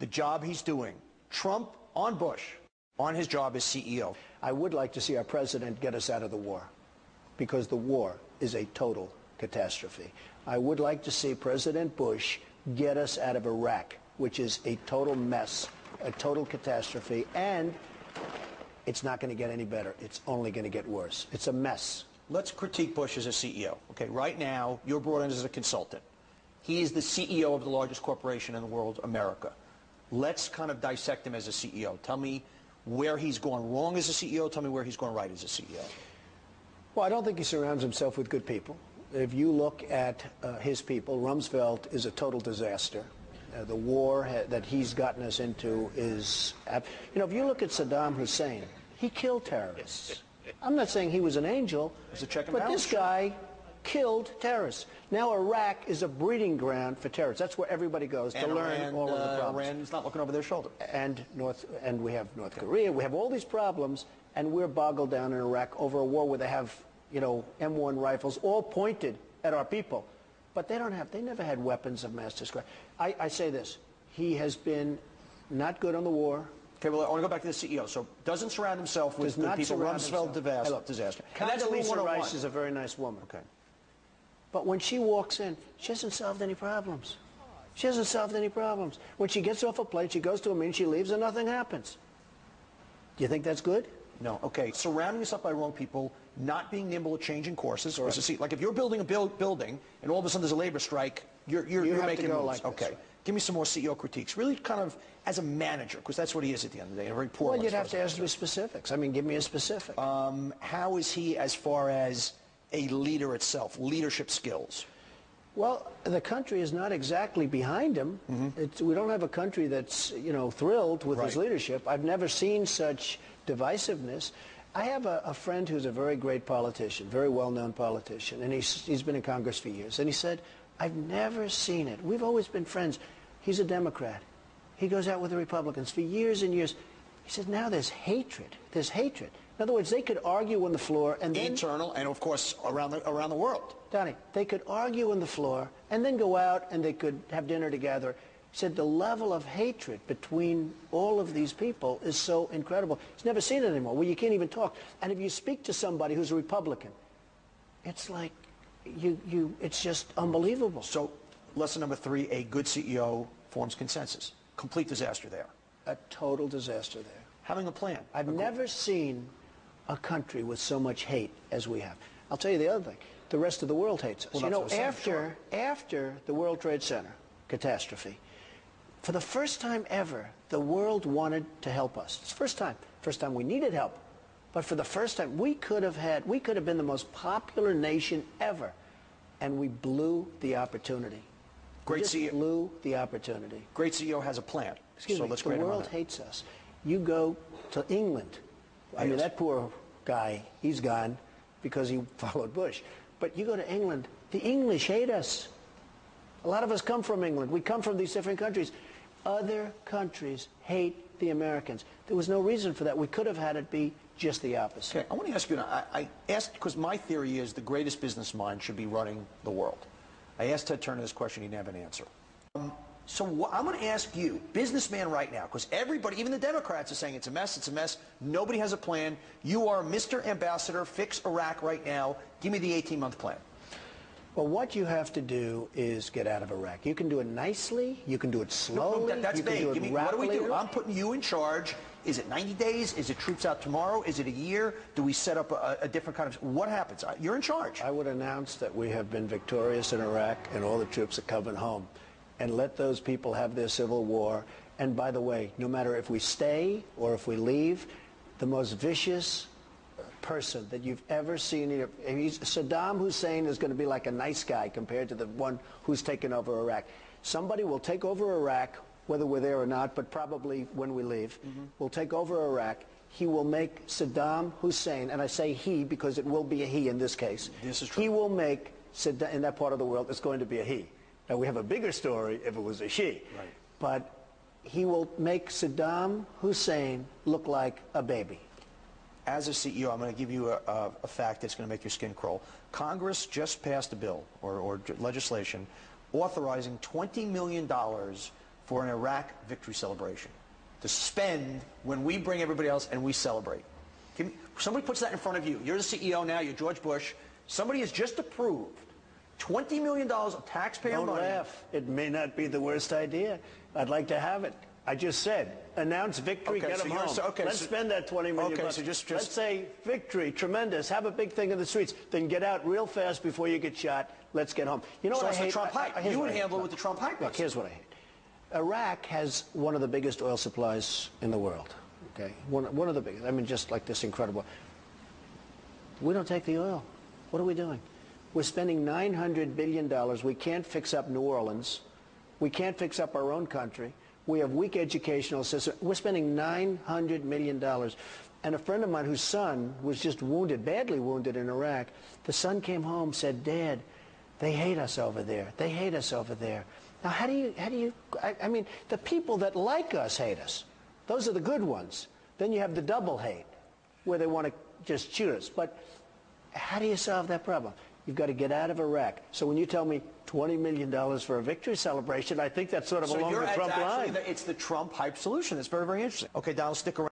the job he's doing, Trump on Bush, on his job as CEO. I would like to see our president get us out of the war, because the war is a total catastrophe. I would like to see President Bush get us out of Iraq, which is a total mess, a total catastrophe, and it's not going to get any better. It's only going to get worse. It's a mess. Let's critique Bush as a CEO. Okay, right now, you're brought in as a consultant. He is the CEO of the largest corporation in the world, America. Let's kind of dissect him as a CEO. Tell me where he's gone wrong as a CEO. Tell me where he's gone right as a CEO. Well, I don't think he surrounds himself with good people. If you look at his people, Rumsfeld is a total disaster. The war that he's gotten us into is, if you look at Saddam Hussein, he killed terrorists. I'm not saying he was an angel, but this guy killed terrorists. Now Iraq is a breeding ground for terrorists. That's where everybody goes to learn all of the problems. Iran's not looking over their shoulder. And we have North Korea. We have all these problems, and we're boggled down in Iraq over a war where they have, M1 rifles all pointed at our people. But they never had weapons of mass destruction. I say this, he has been not good on the war. Okay, well, I want to go back to the CEO. So doesn't surround himself with good people. Rumsfeld disaster. Condoleezza Rice is a very nice woman. Okay. But when she walks in, she hasn't solved any problems. She hasn't solved any problems. When she gets off a plane, she goes to a meeting, she leaves, and nothing happens. Do you think that's good? No. Okay. Surrounding yourself by wrong people, not being nimble at changing courses. Or like if you're building a building and all of a sudden there's a labor strike, you're making moves. like okay. This. Give me some more CEO critiques. Really kind of as a manager, because that's what he is at the end of the day, a very poor one. Well, you'd have to ask me specifics. I mean, give me a specific. How is he as far as a leader itself, leadership skills? Well, the country is not exactly behind him. We don't have a country that's, thrilled with his leadership. I've never seen such divisiveness. I have a friend who's a very great politician, very well-known politician, and he's been in Congress for years. And he said, I've never seen it. We've always been friends. He's a Democrat. He goes out with the Republicans for years and years. He said, now there's hatred. There's hatred. In other words, they could argue on the floor and then... Internal and, of course, around the world. Donnie, they could argue on the floor and then go out and they could have dinner together. He said the level of hatred between all of these people is so incredible. He's never seen it anymore, where you can't even talk. And if you speak to somebody who's a Republican, it's like it's just unbelievable. So, lesson number 3, a good CEO forms consensus. Complete disaster there. A total disaster there. Having a plan. I've never seen a country with so much hate as we have. I'll tell you the other thing. The rest of the world hates us. Well, after the World Trade Center catastrophe, for the first time ever, the world wanted to help us. It's the first time. First time we needed help. But for the first time, we could have been the most popular nation ever, and we blew the opportunity. Great CEO. Blew the opportunity. Great CEO has a plan. Excuse me, the world hates us. You go to England. I mean, that poor guy, he's gone because he followed Bush. But you go to England, the English hate us. A lot of us come from England. We come from these different countries. Other countries hate the Americans. There was no reason for that. We could have had it be just the opposite. Okay, I want to ask you, I asked, because my theory is the greatest business mind should be running the world. I asked Ted Turner this question, he didn't have an answer. So I'm going to ask you, businessman right now, because everybody, even the Democrats are saying it's a mess, nobody has a plan. You are Mr. Ambassador, fix Iraq right now. Give me the 18-month plan. Well, what you have to do is get out of Iraq. You can do it nicely, you can do it slowly, that's you can vague. do it rapidly. What do we do? I'm putting you in charge. Is it 90 days? Is it troops out tomorrow? Is it a year? Do we set up a different kind of... What happens? You're in charge. I would announce that we have been victorious in Iraq and all the troops are coming home. And let those people have their civil war. And by the way, no matter if we stay or if we leave, the most vicious person that you've ever seen, Saddam Hussein is going to be like a nice guy compared to the one who's taken over Iraq. Somebody will take over Iraq, whether we're there or not, but probably when we leave, will take over Iraq. He will make Saddam Hussein, and I say he because it will be a he in this case. This is true. He will make Saddam, in that part of the world, it's going to be a he. Now, we have a bigger story if it was a she. Right. But he will make Saddam Hussein look like a baby. As a CEO, I'm going to give you a fact that's going to make your skin crawl. Congress just passed a bill or legislation authorizing $20 million for an Iraq victory celebration to spend when we bring everybody else and we celebrate? Somebody puts that in front of you. You're the CEO now. You're George Bush. Somebody has just approved $20 million of taxpayer money. Don't laugh. It may not be the worst idea. I'd like to have it. I just said, announce victory, get them home. Let's spend that $20 million. Okay, so just let's say victory, tremendous. Have a big thing in the streets. Then get out real fast before you get shot. Let's get home. You know what I hate? Trump hype. You would handle it with the Trump hype. Look, here's what I hate. Iraq has one of the biggest oil supplies in the world. Okay, one of the biggest. I mean, just like this incredible. We don't take the oil. What are we doing? We're spending $900 billion. We can't fix up New Orleans. We can't fix up our own country. We have weak educational system. We're spending $900 million. And a friend of mine whose son was just wounded, badly wounded in Iraq, the son came home, said, Dad, they hate us over there. They hate us over there. Now, how do you, I mean, the people that like us hate us. Those are the good ones. Then you have the double hate, where they want to just shoot us. But how do you solve that problem? You've got to get out of Iraq. So when you tell me $20 million for a victory celebration, I think that's sort of along the Trump line. It's the Trump hype solution. It's very, very interesting. Okay, Donald, stick around.